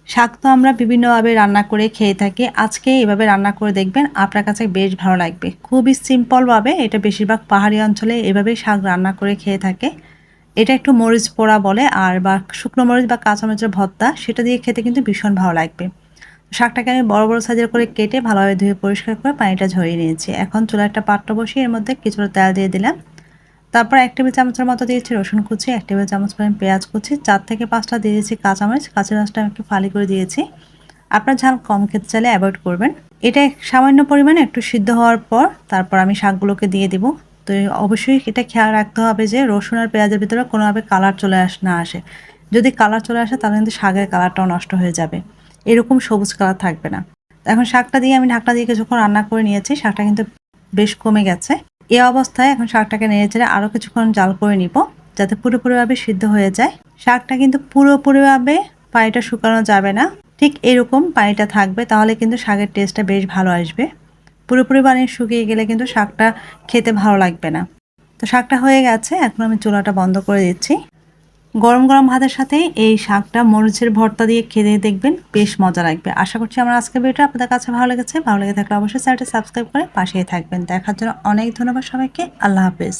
শাক তো আমরা বিভিন্নভাবে রান্না করে খেয়ে থাকি। আজকে এভাবে রান্না করে দেখবেন, আপনার কাছে বেশ ভালো লাগবে। খুবই সিম্পলভাবে এটা বেশিরভাগ পাহাড়ি অঞ্চলে এভাবেই শাক রান্না করে খেয়ে থাকে। এটা একটু মরিচ পোড়া বলে আর বা শুকনো মরিচ বা কাঁচা মরিচের ভর্তা, সেটা দিয়ে খেতে কিন্তু ভীষণ ভালো লাগবে। শাকটাকে আমি বড় বড় সাইজের করে কেটে ভালোভাবে ধুয়ে পরিষ্কার করে পানিটা ঝরিয়ে নিয়েছি। এখন চুলায় একটা পাত্র বসিয়ে এর মধ্যে কিছুটা তেল দিয়ে দিলাম। তারপর ১ টেবিল চামচের মতো দিয়েছি রসুন কুচি, ১ টেবিল চামচ পরিমাণ পেঁয়াজ কুচি, ৪ থেকে ৫টা দিয়ে দিয়েছি কাঁচামরিচ। কাঁচামরিচটা আমি একটু ফালি করে দিয়েছি। আপনার ঝাল কম খেতে চাইলে অ্যাভয়েড করবেন। এটা সামান্য পরিমাণে একটু সিদ্ধ হওয়ার পর তারপর আমি শাকগুলোকে দিয়ে দিব। তো অবশ্যই এটা খেয়াল রাখতে হবে যে রসুন আর পেঁয়াজের ভিতরে কোনোভাবে কালার চলে না আসে। যদি কালার চলে আসে তাহলে কিন্তু শাকের কালারটাও নষ্ট হয়ে যাবে। এরকম সবুজ কালার থাকবে না। এখন শাকটা দিয়ে আমি ঢাকনা দিয়ে কিছুক্ষণ রান্না করে নিয়েছি। শাকটা কিন্তু বেশ কমে গেছে। এই অবস্থায় এখন শাকটাকে নেড়েচেড়ে আরও কিছুক্ষণ জাল করে নিব, যাতে পুরোপুরিভাবে সিদ্ধ হয়ে যায়। শাকটা কিন্তু পুরোপুরিভাবে পানিটা শুকানো যাবে না, ঠিক এরকম পানিটা থাকবে, তাহলে কিন্তু শাকের টেস্টটা বেশ ভালো আসবে। পুরোপুরি পানি শুকিয়ে গেলে কিন্তু শাকটা খেতে ভালো লাগবে না। তো শাকটা হয়ে গেছে, এখন আমি চুলাটা বন্ধ করে দিচ্ছি। গরম গরম ভাতের সাথে এই শাকটা মরিচের ভর্তা দিয়ে খেতে দেখবেন, বেশ মজা লাগবে। আশা করছি আমার আজকের ভিডিওটা আপনাদের কাছে ভালো লেগেছে। ভালো লেগে থাকলে অবশ্যই চ্যানেলটি সাবস্ক্রাইব করে পাশেই থাকবেন। দেখার জন্য অনেক ধন্যবাদ সবাইকে। আল্লাহ হাফেজ।